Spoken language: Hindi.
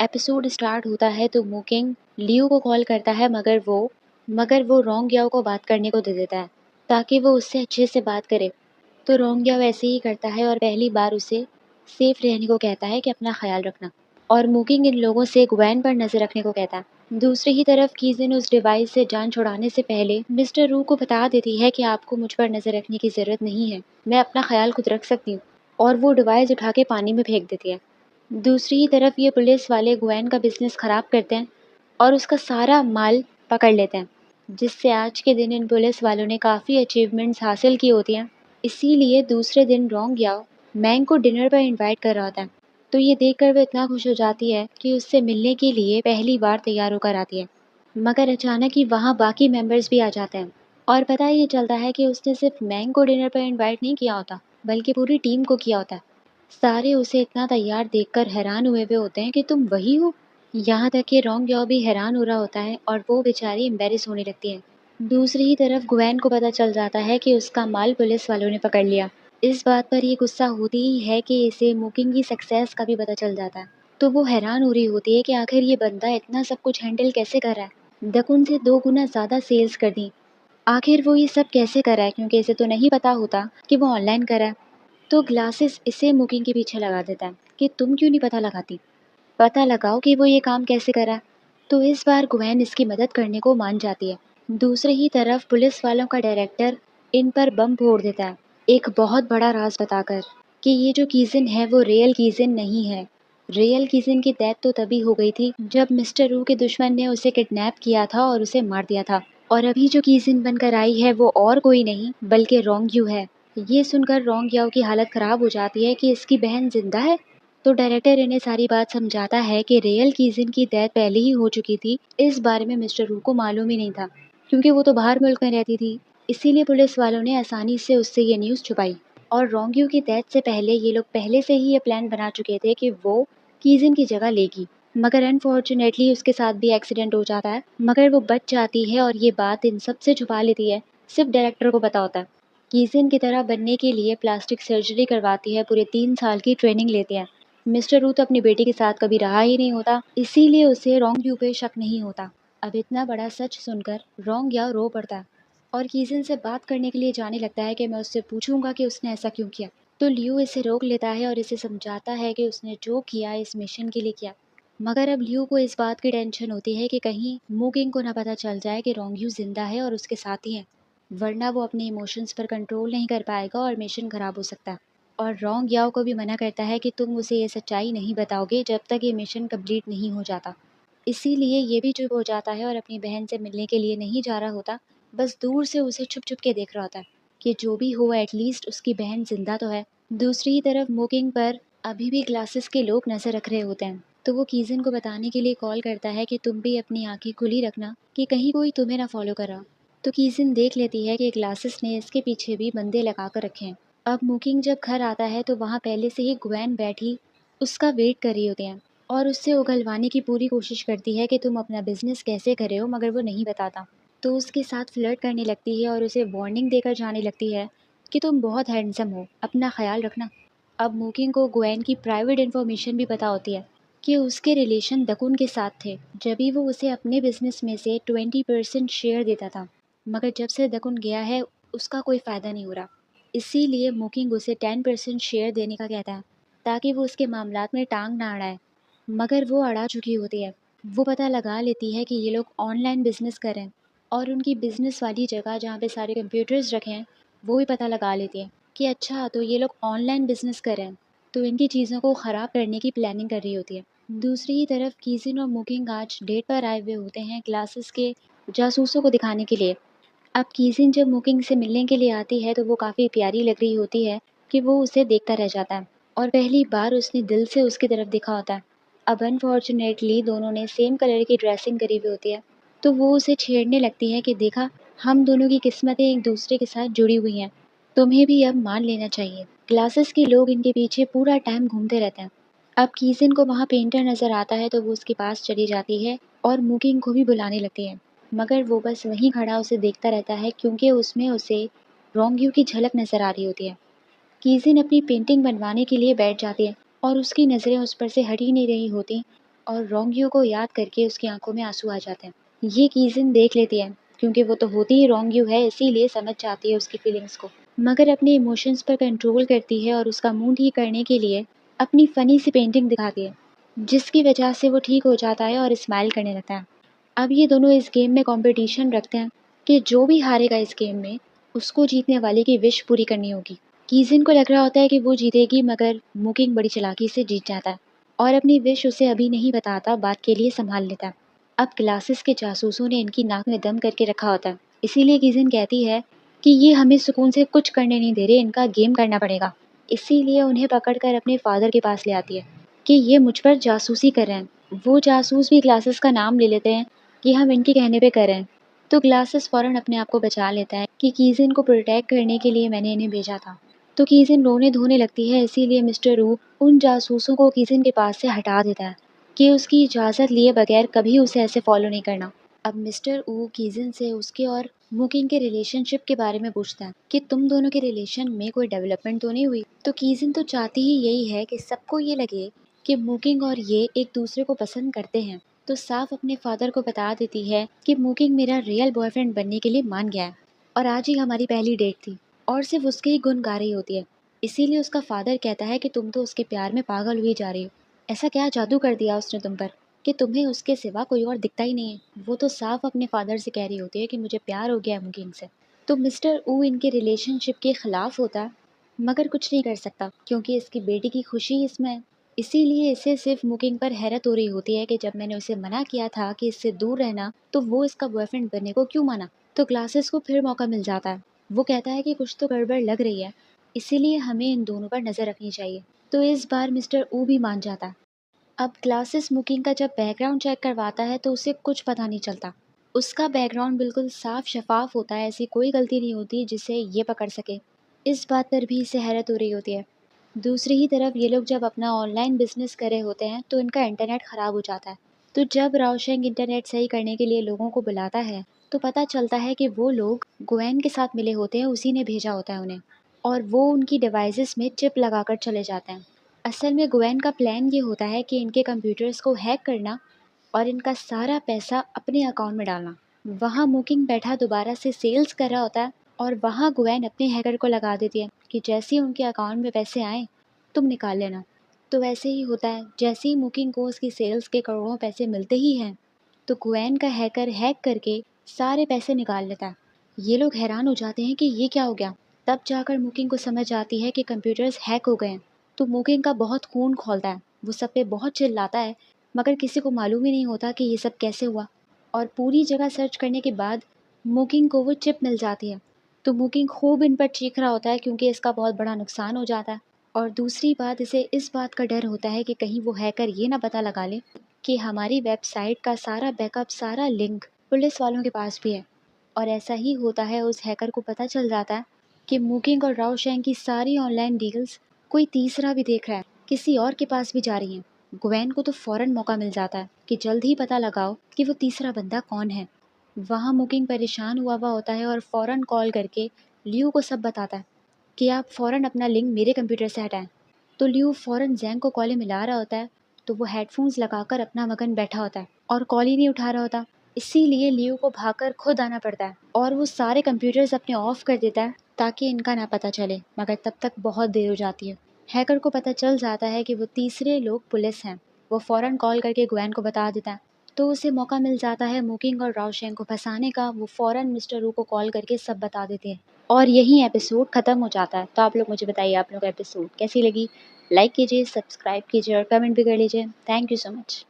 एपिसोड स्टार्ट होता है तो मुकिंग लियो को कॉल करता है मगर वो रोंग याओ को बात करने को दे देता है ताकि वो उससे अच्छे से बात करे। तो रोंग याओ ऐसे ही करता है और पहली बार उसे सेफ रहने को कहता है कि अपना ख्याल रखना, और मुकिंग इन लोगों से ग्वेन पर नजर रखने को कहता है। दूसरी ही तरफ कीजिन उस डिवाइस से जान छुड़ाने से पहले मिस्टर रू को बता देती है कि आपको मुझ पर नजर रखने की जरूरत नहीं है, मैं अपना ख्याल खुद रख सकती हूँ, और वो डिवाइस उठा के पानी में फेंक देती है। दूसरी ही तरफ ये पुलिस वाले ग्वेन का बिजनेस खराब करते हैं और उसका सारा माल पकड़ लेते हैं, जिससे आज के दिन इन पुलिस वालों ने काफ़ी अचीवमेंट्स हासिल की होती हैं। इसीलिए दूसरे दिन रोंग याओ मैंग को डिनर पर इनवाइट कर रहा होता है। तो ये देखकर वो इतना खुश हो जाती है कि उससे मिलने के लिए पहली बार तैयार होकर आती है। मगर अचानक ही वहाँ बाकी मेंबर्स भी आ जाते हैं और पता ये चलता है कि उसने सिर्फ मैंग को डिनर पर इनवाइट नहीं किया होता, बल्कि पूरी टीम को किया होता है। सारे उसे इतना तैयार देखकर हैरान हुए हुए होते हैं कि तुम वही हो। यहाँ तक कि रोंग याओ भी हैरान हो रहा होता है और वो बेचारी एम्बेरस होने लगती है। दूसरी ही तरफ ग्वेन को पता चल जाता है कि उसका माल पुलिस वालों ने पकड़ लिया। इस बात पर ये गुस्सा होती ही है कि इसे मुकिंग की सक्सेस का भी पता चल जाता है। तो वो हैरान हो रही होती है कि आखिर ये बंदा इतना सब कुछ हैंडल कैसे कर रहा है, दकुन से 2 गुना ज़्यादा सेल्स कर दी। आखिर वो ये सब कैसे कर रहा है, क्योंकि इसे तो नहीं पता होता कि वो ऑनलाइन कर रहा है। तो ग्लासेस इसे मुकिंग के पीछे लगा देता है कि तुम क्यों नहीं पता लगाती, पता लगाओ कि वो ये काम कैसे करा। तो इस बार ग्वेन इसकी मदद करने को मान जाती है। दूसरी ही तरफ पुलिस वालों का डायरेक्टर इन पर बम फोड़ देता है, एक बहुत बड़ा राज बताकर कि ये जो कीजिन है वो रियल कीजिन नहीं है। रियल कीजिन की डेथ तो तभी हो गई थी जब मिस्टर रू के दुश्मन ने उसे किडनैप किया था और उसे मार दिया था, और अभी जो कीजिन बनकर आई है वो और कोई नहीं बल्कि रोंग यू है। ये सुनकर रोंग याओ की हालत खराब हो जाती है कि इसकी बहन जिंदा है। तो डायरेक्टर इन्हें सारी बात समझाता है कि रियल कीजिन की डेथ पहले ही हो चुकी थी, इस बारे में मिस्टर रू को मालूम ही नहीं था क्योंकि वो तो बाहर मुल्क में रहती थी। इसीलिए पुलिस वालों ने आसानी से उससे ये न्यूज़ छुपाई, और रोंग्यू की डेथ से पहले ये लोग पहले से ही ये प्लान बना चुके थे कि वो कीजिन की जगह लेगी। मगर अनफॉर्चुनेटली उसके साथ भी एक्सीडेंट हो जाता है, मगर वो बच जाती है और ये बात इन सब से छुपा लेती है, सिर्फ डायरेक्टर को पता होता है। कीजिन की तरह बनने के लिए प्लास्टिक सर्जरी करवाती है, पूरे 3 साल की ट्रेनिंग लेते हैं। मिस्टर रू तो अपनी बेटी के साथ कभी रहा ही नहीं होता, इसीलिए उसे रोंग यू पे शक नहीं होता। अब इतना बड़ा सच सुनकर रोंग याओ रो पड़ता है और कीजिन से बात करने के लिए जाने लगता है कि मैं उससे पूछूंगा कि उसने ऐसा क्यों किया। तो लियो इसे रोक लेता है और इसे समझाता है कि उसने जो किया इस मिशन के लिए किया। मगर अब लियो को इस बात की टेंशन होती है कि कहीं मुकिंग को ना पता चल जाए कि रोंग यू जिंदा है और उसके साथ ही है, वरना वो अपने इमोशंस पर कंट्रोल नहीं कर पाएगा और मिशन खराब हो सकता है। और रोंग याओ को भी मना करता है कि तुम उसे ये सच्चाई नहीं बताओगे जब तक ये मिशन कंप्लीट नहीं हो जाता। इसीलिए ये भी चुप हो जाता है और अपनी बहन से मिलने के लिए नहीं जा रहा होता, बस दूर से उसे छुप छुप के देख रहा होता है कि जो भी हो एटलीस्ट उसकी बहन जिंदा तो है। दूसरी तरफ मुकिंग पर अभी भी ग्लासेस के लोग नजर रख रहे होते हैं, तो वो कीजिन को बताने के लिए कॉल करता है कि तुम भी अपनी आंखें खुली रखना कि कहीं कोई तुम्हें ना फॉलो कर रहा। तो कीजिन देख लेती है कि ग्लासेस ने इसके पीछे भी बंदे लगा कर रखे हैं। अब मुकिंग जब घर आता है तो वहाँ पहले से ही ग्वेन बैठी उसका वेट कर रही होती हैं और उससे उगलवाने की पूरी कोशिश करती है कि तुम अपना बिजनेस कैसे कर रहे हो, मगर वो नहीं बताता। तो उसके साथ फ्लर्ट करने लगती है और उसे वार्निंग देकर जाने लगती है कि तुम बहुत हैंडसम हो, अपना ख्याल रखना। अब मुकिंग को ग्वेन की प्राइवेट इन्फॉर्मेशन भी पता होती है कि उसके रिलेशन दकुन के साथ थे, जब भी वो उसे अपने बिजनेस में से 20% शेयर देता था, मगर जब से दकुन गया है उसका कोई फ़ायदा नहीं हो रहा। इसीलिए मुकिंग उसे 10% शेयर देने का कहता है ताकि वो उसके मामलात में टांग ना अड़ाए, मगर वो अड़ा चुकी होती है। वो पता लगा लेती है कि ये लोग ऑनलाइन बिजनेस कर रहे हैं और उनकी बिजनेस वाली जगह जहाँ पे सारे कंप्यूटर्स रखे हैं वो भी पता लगा लेती है कि अच्छा तो ये लोग ऑनलाइन बिजनेस कर रहे हैं, तो इनकी चीज़ों को ख़राब करने की प्लानिंग कर रही होती है। दूसरी ही तरफ कीजिन और मुकिंग आज डेट पर आए हुए होते हैं क्लासेस के जासूसों को दिखाने के लिए। अब कीजिन जब मुकिंग से मिलने के लिए आती है तो वो काफ़ी प्यारी लग रही होती है कि वो उसे देखता रह जाता है और पहली बार उसने दिल से उसकी तरफ देखा होता है। अब अनफॉर्चुनेटली दोनों ने सेम कलर की ड्रेसिंग करी हुई होती है, तो वो उसे छेड़ने लगती है कि देखा, हम दोनों की किस्मतें एक दूसरे के साथ जुड़ी हुई हैं, तुम्हें भी अब मान लेना चाहिए। क्लासेस के लोग इनके पीछे पूरा टाइम घूमते रहते हैं। अब कीजिन को वहाँ पेंटर नज़र आता है तो वो उसके पास चली जाती है और मुकिंग को भी बुलाने लगती है, मगर वो बस वहीं खड़ा उसे देखता रहता है क्योंकि उसमें उसे रोंग यू की झलक नज़र आ रही होती है। कीजिन अपनी पेंटिंग बनवाने के लिए बैठ जाती है और उसकी नज़रें उस पर से हट ही नहीं रही होती और रोंगयू को याद करके उसकी आंखों में आंसू आ जाते हैं। ये कीजिन देख लेती है क्योंकि वो तो होती ही रोंगयू है, इसीलिए समझ जाती है उसकी फीलिंग्स को, मगर अपने इमोशंस पर कंट्रोल करती है और उसका मूड ठीक करने के लिए अपनी फनी सी पेंटिंग दिखाती है, जिसकी वजह से वो ठीक हो जाता है और स्माइल करने लगता है। अब ये दोनों इस गेम में कंपटीशन रखते हैं कि जो भी हारेगा इस गेम में उसको जीतने वाले की विश पूरी करनी होगी। कीजिन को लग रहा होता है कि वो जीतेगी, मगर मुकिंग बड़ी चालाकी से जीत जाता है और अपनी विश उसे अभी नहीं बताता, बात के लिए संभाल लेता है। अब क्लासेस के जासूसों ने इनकी नाक में दम करके रखा होता है, इसीलिए कीजिन कहती है कि ये हमें सुकून से कुछ करने नहीं दे रहे, इनका गेम करना पड़ेगा। इसीलिए उन्हें पकड़कर अपने फादर के पास ले आती है कि ये मुझ पर जासूसी कर रहे हैं। वो जासूस भी क्लासेस का नाम ले लेते हैं कि हम इनके कहने पे कर रहे हैं। तो क्लासेस फ़ौरन अपने आप को बचा लेता है कि कीजिन को प्रोटेक्ट करने के लिए मैंने इन्हें भेजा था। तो कीजिन रोने धोने लगती है, इसीलिए मिस्टर वू उन जासूसों को कीजिन के पास से हटा देता है कि उसकी इजाज़त लिए बगैर कभी उसे ऐसे फॉलो नहीं करना। अब मिस्टर वू कीजिन से उसके और मुकिंग के रिलेशनशिप के बारे में पूछता है कि तुम दोनों के रिलेशन में कोई डेवलपमेंट तो नहीं हुई। तो कीजिन तो चाहती ही यही है कि सबको ये लगे कि मुकिंग और ये एक दूसरे को पसंद करते हैं। तो साफ अपने फादर को बता देती है कि मुकिंग मेरा रियल बॉयफ्रेंड बनने के लिए मान गया है और आज ही हमारी पहली डेट थी, और सिर्फ उसके ही गुण गा रही होती है। इसीलिए उसका फादर कहता है कि तुम तो उसके प्यार में पागल हुई जा रही हो। ऐसा क्या जादू कर दिया उसने तुम पर कि तुम्हें उसके सिवा कोई और दिखता ही नहीं है। वो तो साफ अपने फादर से कह रही होती है कि मुझे प्यार हो गया है मुकिंग से। तो मिस्टर ऊ इनके रिलेशनशिप के खिलाफ होता है, मगर कुछ नहीं कर सकता क्योंकि इसकी बेटी की खुशी इसमें है। इसीलिए इसे सिर्फ मुकिंग पर हैरत हो रही होती है कि जब मैंने उसे मना किया था कि इससे दूर रहना, तो वो इसका बॉयफ्रेंड बनने को क्यों माना। तो क्लासेस को फिर मौका मिल जाता है। वो कहता है कि कुछ तो गड़बड़ लग रही है, इसीलिए हमें इन दोनों पर नज़र रखनी चाहिए। तो इस बार मिस्टर ऊ भी मान जाता है। अब क्लासेस मुकिंग का जब बैकग्राउंड चेक करवाता है तो उसे कुछ पता नहीं चलता। उसका बैकग्राउंड बिल्कुल साफ शफाफ होता है, ऐसी कोई गलती नहीं होती जिसे ये पकड़ सके। इस बात पर भी इसे हैरत हो रही होती है। दूसरी ही तरफ ये लोग जब अपना ऑनलाइन बिजनेस कर रहे होते हैं तो इनका इंटरनेट ख़राब हो जाता है। तो जब रावशेंग इंटरनेट सही करने के लिए लोगों को बुलाता है तो पता चलता है कि वो लोग गुवैन के साथ मिले होते हैं, उसी ने भेजा होता है उन्हें, और वो उनकी डिवाइसेस में चिप लगाकर चले जाते हैं। असल में गुवैन का प्लान ये होता है कि इनके कंप्यूटर्स को हैक करना और इनका सारा पैसा अपने अकाउंट में डालना। वहाँ मुकिंग बैठा दोबारा से सेल्स कर रहा होता है और वहाँ गुवैन अपने हैकर को लगा देती है कि जैसे ही उनके अकाउंट में पैसे आए तुम निकाल लेना। तो वैसे ही होता है, जैसे ही मुकिंग को उसकी सेल्स के करोड़ों पैसे मिलते ही हैं तो गुवैन का हैकर हैक करके सारे पैसे निकाल लेता है। ये लोग हैरान हो जाते हैं कि ये क्या हो गया। तब जाकर मुकिंग को समझ आती है कि कंप्यूटर्स हैक हो गए हैं। तो मुकिंग का बहुत खून खौलता है, वो सब पे बहुत चिल्लाता है, मगर किसी को मालूम ही नहीं होता कि ये सब कैसे हुआ। और पूरी जगह सर्च करने के बाद मुकिंग को वो चिप मिल जाती है। तो मुकिंग खूब इन पर चीख रहा होता है क्योंकि इसका बहुत बड़ा नुकसान हो जाता है। और दूसरी बात, इसे इस बात का डर होता है कि कहीं वो हैकर ये ना पता लगा ले कि हमारी वेबसाइट का सारा बैकअप, सारा लिंक पुलिस वालों के पास भी है। और ऐसा ही होता है, उस हैकर को पता चल जाता है कि मुकिंग और रावशेंग की सारी ऑनलाइन डील्स कोई तीसरा भी देख रहा है, किसी और के पास भी जा रही हैं। गुवैन को तो फ़ौरन मौका मिल जाता है कि जल्द ही पता लगाओ कि वो तीसरा बंदा कौन है। वहाँ मुकिंग परेशान हुआ होता है और फ़ौरन कॉल करके लियू को सब बताता है कि आप फ़ौरन अपना लिंक मेरे कंप्यूटर से हटाएं। तो लियू फ़ौरन जैंग को कॉलें मिला रहा होता है, तो वो हेडफोन्स लगाकर अपना मगन बैठा होता है और कॉल ही नहीं उठा रहा होता। इसीलिए लियू को भागकर खुद आना पड़ता है और वो सारे कंप्यूटर्स अपने ऑफ कर देता है ताकि इनका ना पता चले, मगर तब तक बहुत देर हो जाती है। हैकर को पता चल जाता है कि वो तीसरे लोग पुलिस हैं। वो फ़ौरन कॉल करके गुवैन को बता देता है। तो उसे मौका मिल जाता है मुकिंग और रावशेंग को फंसाने का। वो फ़ौरन मिस्टर वू को कॉल करके सब बता देते हैं और यही एपिसोड ख़त्म हो जाता है। तो आप लोग मुझे बताइए आप लोग को एपिसोड कैसी लगी। लाइक कीजिए, सब्सक्राइब कीजिए और कमेंट भी कर लीजिए। Thank you so much.